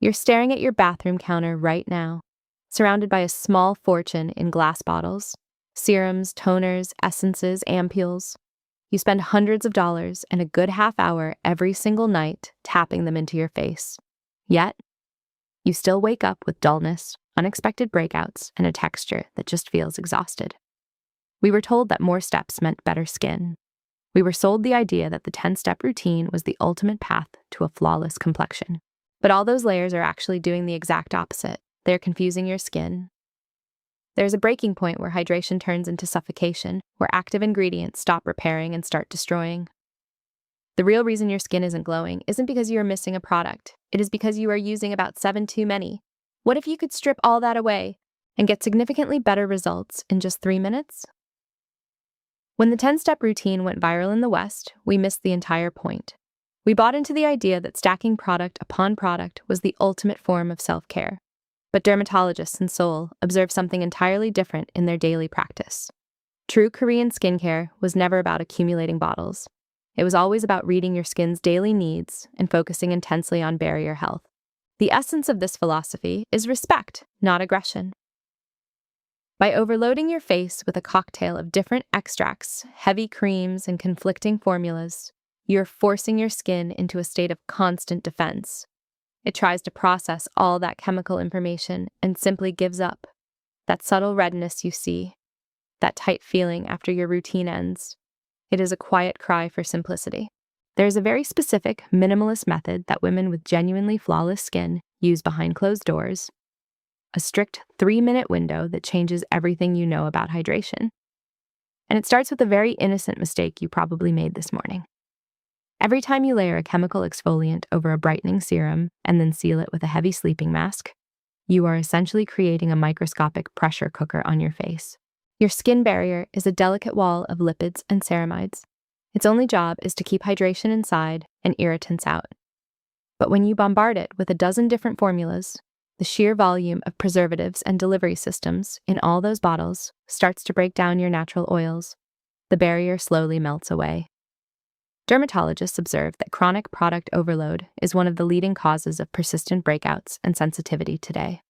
You're staring at your bathroom counter right now, surrounded by a small fortune in glass bottles, serums, toners, essences, ampules. You spend hundreds of dollars and a good half hour every single night tapping them into your face. Yet, you still wake up with dullness, unexpected breakouts, and a texture that just feels exhausted. We were told that more steps meant better skin. We were sold the idea that the 10-step routine was the ultimate path to a flawless complexion. But all those layers are actually doing the exact opposite. They're confusing your skin. There's a breaking point where hydration turns into suffocation, where active ingredients stop repairing and start destroying. The real reason your skin isn't glowing isn't because you are missing a product. It is because you are using about 7 too many. What if you could strip all that away and get significantly better results in just 3 minutes? When the 10-step routine went viral in the West, we missed the entire point. We bought into the idea that stacking product upon product was the ultimate form of self-care. But dermatologists in Seoul observed something entirely different in their daily practice. True Korean skincare was never about accumulating bottles. It was always about reading your skin's daily needs and focusing intensely on barrier health. The essence of this philosophy is respect, not aggression. By overloading your face with a cocktail of different extracts, heavy creams, and conflicting formulas, you're forcing your skin into a state of constant defense. It tries to process all that chemical information and simply gives up. That subtle redness you see, that tight feeling after your routine ends, it is a quiet cry for simplicity. There is a very specific, minimalist method that women with genuinely flawless skin use behind closed doors. A strict 3-minute window that changes everything you know about hydration. And it starts with a very innocent mistake you probably made this morning. Every time you layer a chemical exfoliant over a brightening serum and then seal it with a heavy sleeping mask, you are essentially creating a microscopic pressure cooker on your face. Your skin barrier is a delicate wall of lipids and ceramides. Its only job is to keep hydration inside and irritants out. But when you bombard it with a dozen different formulas, the sheer volume of preservatives and delivery systems in all those bottles starts to break down your natural oils. The barrier slowly melts away. Dermatologists observe that chronic product overload is one of the leading causes of persistent breakouts and sensitivity today.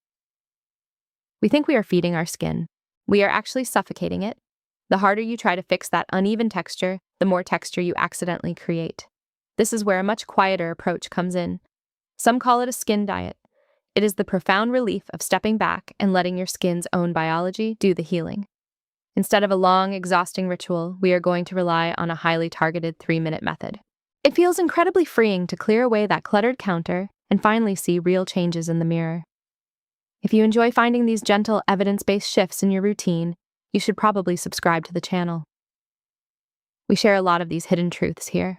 We think we are feeding our skin. We are actually suffocating it. The harder you try to fix that uneven texture, the more texture you accidentally create. This is where a much quieter approach comes in. Some call it a skin diet. It is the profound relief of stepping back and letting your skin's own biology do the healing. Instead of a long, exhausting ritual, we are going to rely on a highly targeted 3-minute method. It feels incredibly freeing to clear away that cluttered counter and finally see real changes in the mirror. If you enjoy finding these gentle, evidence-based shifts in your routine, you should probably subscribe to the channel. We share a lot of these hidden truths here.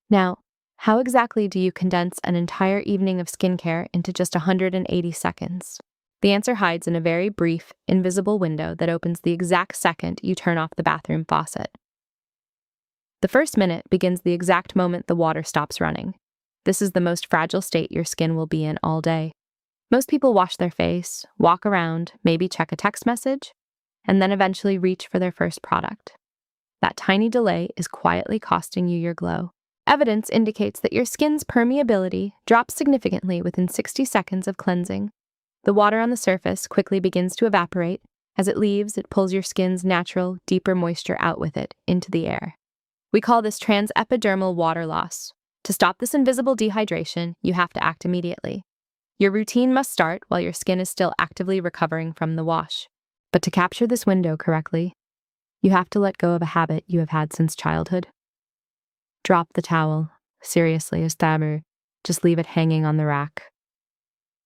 Now, how exactly do you condense an entire evening of skincare into just 180 seconds? The answer hides in a very brief, invisible window that opens the exact second you turn off the bathroom faucet. The first minute begins the exact moment the water stops running. This is the most fragile state your skin will be in all day. Most people wash their face, walk around, maybe check a text message, and then eventually reach for their first product. That tiny delay is quietly costing you your glow. Evidence indicates that your skin's permeability drops significantly within 60 seconds of cleansing. The water on the surface quickly begins to evaporate. As it leaves, it pulls your skin's natural, deeper moisture out with it, into the air. We call this transepidermal water loss. To stop this invisible dehydration, you have to act immediately. Your routine must start while your skin is still actively recovering from the wash. But to capture this window correctly, you have to let go of a habit you have had since childhood. Drop the towel. Seriously, Estamer. Just leave it hanging on the rack.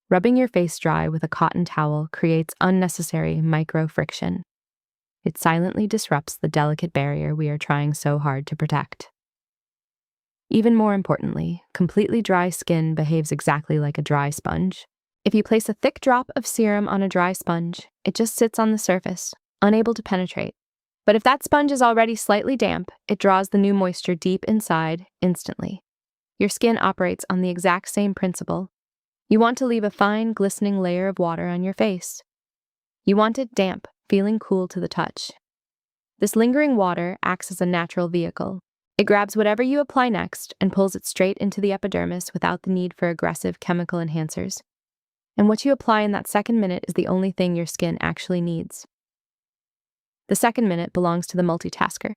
Rubbing your face dry with a cotton towel creates unnecessary micro-friction. It silently disrupts the delicate barrier we are trying so hard to protect. Even more importantly, completely dry skin behaves exactly like a dry sponge. If you place a thick drop of serum on a dry sponge, it just sits on the surface, unable to penetrate. But if that sponge is already slightly damp, it draws the new moisture deep inside instantly. Your skin operates on the exact same principle. You want to leave a fine, glistening layer of water on your face. You want it damp, feeling cool to the touch. This lingering water acts as a natural vehicle. It grabs whatever you apply next and pulls it straight into the epidermis without the need for aggressive chemical enhancers. And what you apply in that second minute is the only thing your skin actually needs. The second minute belongs to the multitasker.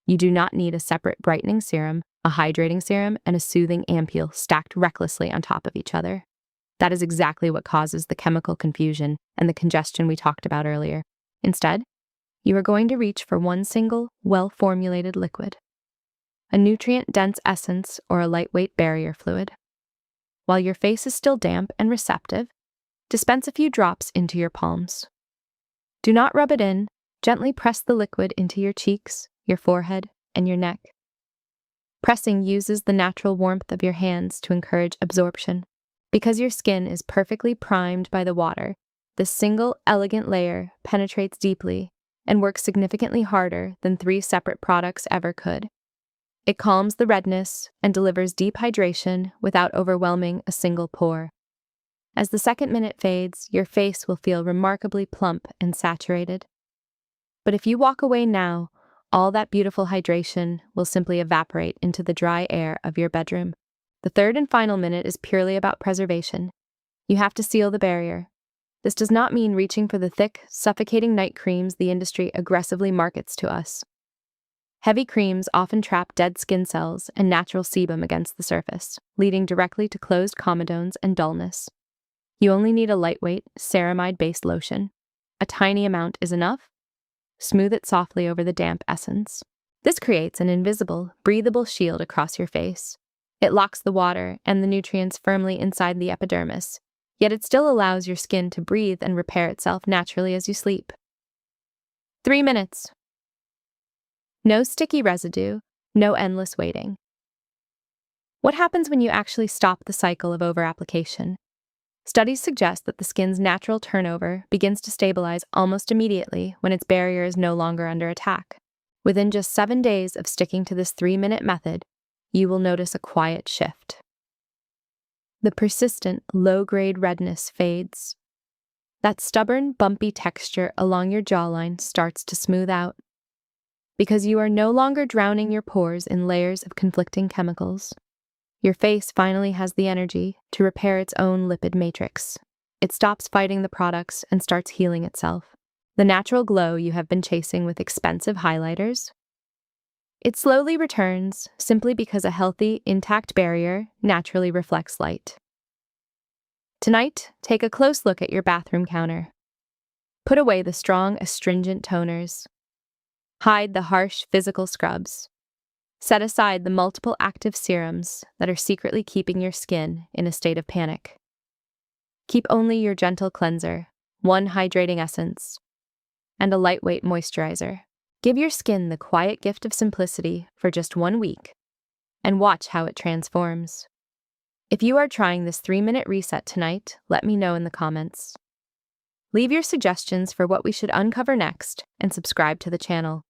You do not need a separate brightening serum, a hydrating serum, and a soothing ampule stacked recklessly on top of each other. That is exactly what causes the chemical confusion and the congestion we talked about earlier. Instead, you are going to reach for one single, well-formulated liquid, a nutrient-dense essence or a lightweight barrier fluid. While your face is still damp and receptive, dispense a few drops into your palms. Do not rub it in, gently press the liquid into your cheeks, your forehead, and your neck. Pressing uses the natural warmth of your hands to encourage absorption. Because your skin is perfectly primed by the water, this single, elegant layer penetrates deeply and works significantly harder than 3 separate products ever could. It calms the redness and delivers deep hydration without overwhelming a single pore. As the second minute fades, your face will feel remarkably plump and saturated. But if you walk away now, all that beautiful hydration will simply evaporate into the dry air of your bedroom. The third and final minute is purely about preservation. You have to seal the barrier. This does not mean reaching for the thick, suffocating night creams the industry aggressively markets to us. Heavy creams often trap dead skin cells and natural sebum against the surface, leading directly to closed comedones and dullness. You only need a lightweight, ceramide-based lotion. A tiny amount is enough. Smooth it softly over the damp essence. This creates an invisible, breathable shield across your face. It locks the water and the nutrients firmly inside the epidermis, yet it still allows your skin to breathe and repair itself naturally as you sleep. 3 minutes. No sticky residue, no endless waiting. What happens when you actually stop the cycle of overapplication? Studies suggest that the skin's natural turnover begins to stabilize almost immediately when its barrier is no longer under attack. Within just 7 days of sticking to this 3-minute method, you will notice a quiet shift. The persistent, low-grade redness fades. That stubborn, bumpy texture along your jawline starts to smooth out. Because you are no longer drowning your pores in layers of conflicting chemicals, your face finally has the energy to repair its own lipid matrix. It stops fighting the products and starts healing itself. The natural glow you have been chasing with expensive highlighters, it slowly returns simply because a healthy, intact barrier naturally reflects light. Tonight, take a close look at your bathroom counter. Put away the strong, astringent toners. Hide the harsh physical scrubs. Set aside the multiple active serums that are secretly keeping your skin in a state of panic. Keep only your gentle cleanser, one hydrating essence, and a lightweight moisturizer. Give your skin the quiet gift of simplicity for just 1 week, and watch how it transforms. If you are trying this 3-minute reset tonight, let me know in the comments. Leave your suggestions for what we should uncover next, and subscribe to the channel.